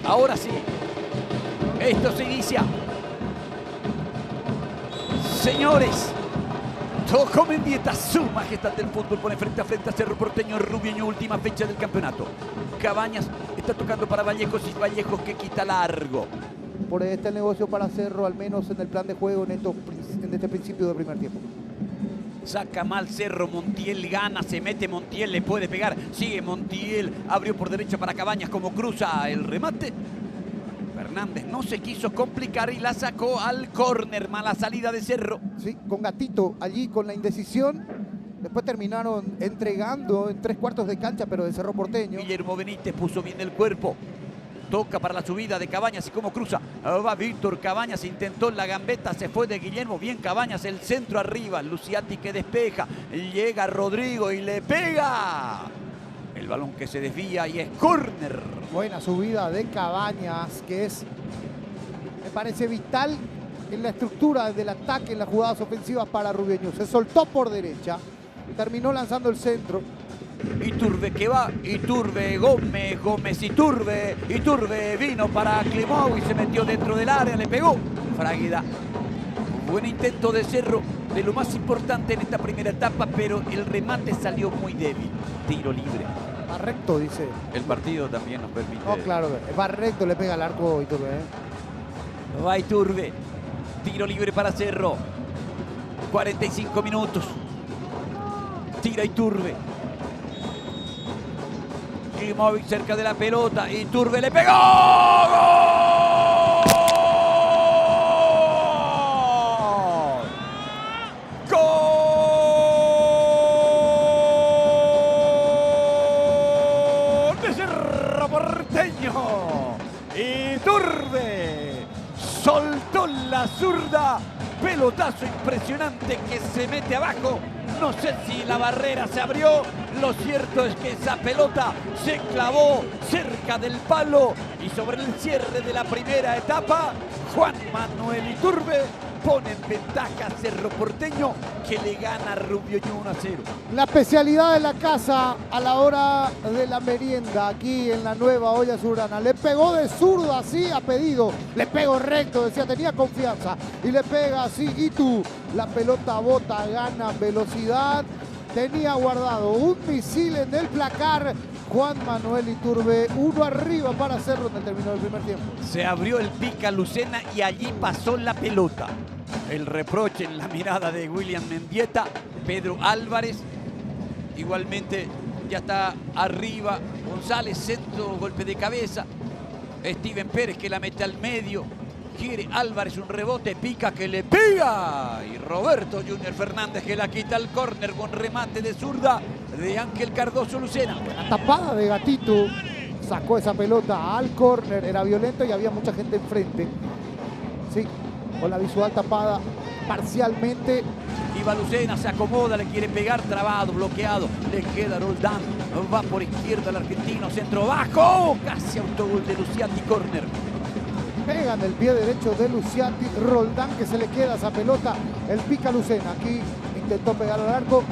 Ahora sí. Esto se inicia. Señores, tocó Mendieta, su majestad del fútbol, pone frente a frente a Cerro Porteño, Rubiño, última fecha del campeonato. Cabañas está tocando para Vallejos y Vallejos que quita largo. Por ahí está el negocio para Cerro, al menos en el plan de juego en este principio de primer tiempo. Saca mal Cerro, Montiel gana, se mete Montiel, le puede pegar, sigue Montiel, abrió por derecha para Cabañas como cruza el remate. Fernández no se quiso complicar y la sacó al córner, mala salida de Cerro. Sí, con Gatito allí con la indecisión. Después terminaron entregando en 3/4 de cancha, pero de Cerro Porteño. Guillermo Benítez puso bien el cuerpo. Toca para la subida de Cabañas y como cruza. Va Víctor Cabañas, intentó la gambeta, se fue de Guillermo. Bien Cabañas, el centro arriba. Luciati que despeja. Llega Rodrigo y le pega. El balón que se desvía y es córner. Buena subida de Cabañas, que es, me parece, vital en la estructura del ataque, en las jugadas ofensivas para Rubiño. Se soltó por derecha, terminó lanzando el centro. Iturbe que va, Iturbe, Gómez, Gómez, Iturbe vino para Clemou y se metió dentro del área, le pegó. Fragueda. Buen intento de Cerro, de lo más importante en esta primera etapa, pero el remate salió muy débil. Tiro libre. Va recto, dice. El partido también nos permite. No, claro, va recto, le pega al arco Iturbe. Va Iturbe. Tiro libre para Cerro. 45 minutos. Tira Iturbe. Klimovic cerca de la pelota. Iturbe le pegó. ¡Gol! ¡Gol de Cerro Porteño! Iturbe soltó la zurda. Pelotazo impresionante que se mete abajo. No sé si la barrera se abrió. Lo cierto es que esa pelota se clavó cerca del palo. Y sobre el cierre de la primera etapa, Juan Manuel Iturbe pone en ventaja a Cerro Porteño, que le gana a Rubiño 1-0. La especialidad de la casa a la hora de la merienda aquí en la nueva olla surana. Le pegó de zurda así a pedido. Le pegó recto, decía, tenía confianza. Y le pega así. Y tú, la pelota bota, gana velocidad. Tenía guardado un misil en el placar. Juan Manuel Iturbe, 1 arriba para Cerro donde terminó el primer tiempo. Se abrió el pica Lucena y allí pasó la pelota. El reproche en la mirada de William Mendieta. Pedro Álvarez igualmente ya está arriba. González, centro, golpe de cabeza. Steven Pérez que la mete al medio. Quiere Álvarez un rebote, pica que le pega. Y Roberto Junior Fernández que la quita al córner con remate de zurda de Ángel Cardoso Lucena. La tapada de Gatito sacó esa pelota al córner. Era violento y había mucha gente enfrente. Sí, con la visual tapada parcialmente. Iba Lucena, se acomoda, le quiere pegar, trabado, bloqueado. Le queda Roldán, va por izquierda el argentino, centro bajo. Casi autogol de Luciati, córner. Pega en el pie derecho de Luciati. Roldán que se le queda esa pelota. El pica Lucena. Aquí intentó pegar al arco.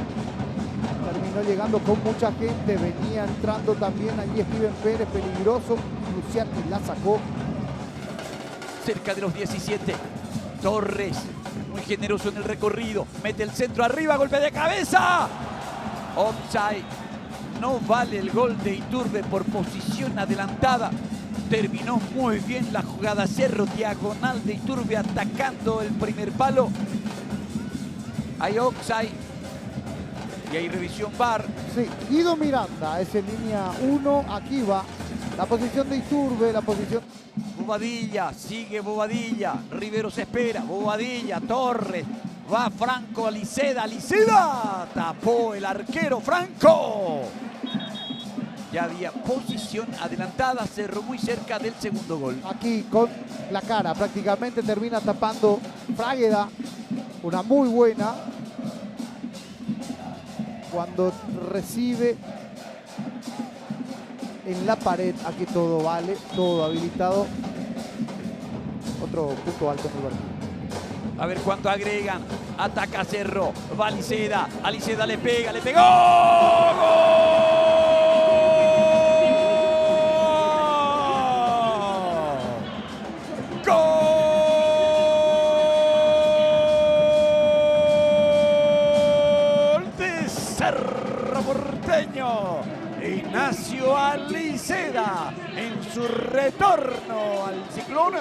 Terminó llegando con mucha gente. Venía entrando también allí Steven Pérez, peligroso. Luciati la sacó. Cerca de los 17. Torres, muy generoso en el recorrido. Mete el centro arriba, golpe de cabeza. Offside. No vale el gol de Iturbe por posición adelantada. Terminó muy bien la jugada. Cerro, diagonal de Iturbe atacando el primer palo. Hay offside y hay revisión VAR. Sí, Guido Miranda es en línea 1. Aquí va la posición de Iturbe, la posición... Bobadilla, sigue Bobadilla. Rivero se espera. Bobadilla, Torres. Va Franco, Liceda. Liceda tapó el arquero Franco. Ya había posición adelantada, Cerro muy cerca del segundo gol. Aquí con la cara prácticamente termina tapando Fragueda. Una muy buena. Cuando recibe en la pared, aquí todo vale, todo habilitado. Otro punto alto en el partido. A ver cuánto agregan. Ataca Cerro. Va Liceda. A Liceda le pega, le pegó. ¡Gol! partido a Liceda en su retorno al Ciclón.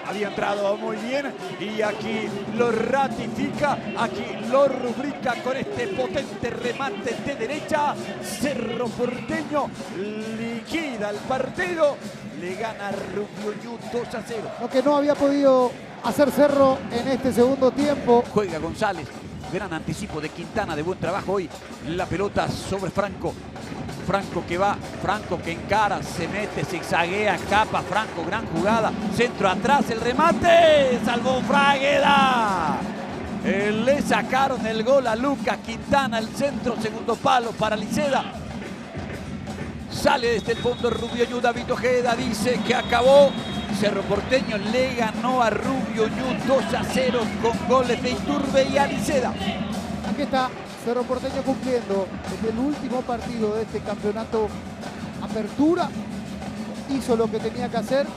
Había entrado muy bien y aquí lo ratifica, aquí lo rubrica con este potente remate de derecha. Cerro Porteño liquida el partido, le gana Rubio Ñu 2-0. Lo que no había podido hacer Cerro en este segundo tiempo. Juega González, gran anticipo de Quintana, de buen trabajo hoy. La pelota sobre Franco. Franco que va, Franco que encara, se mete, zigzaguea, escapa, Franco, gran jugada, centro atrás, el remate, salvó Fragueda. Le sacaron el gol a Lucas Quintana, el centro, segundo palo para Liceda. Sale desde el fondo Rubio Ñu, David Ojeda dice que acabó. Cerro Porteño le ganó a Rubio Ñu 2-0 con goles de Iturbe y Aliceda. Aquí está Cerro Porteño cumpliendo desde el último partido de este campeonato Apertura. Hizo lo que tenía que hacer.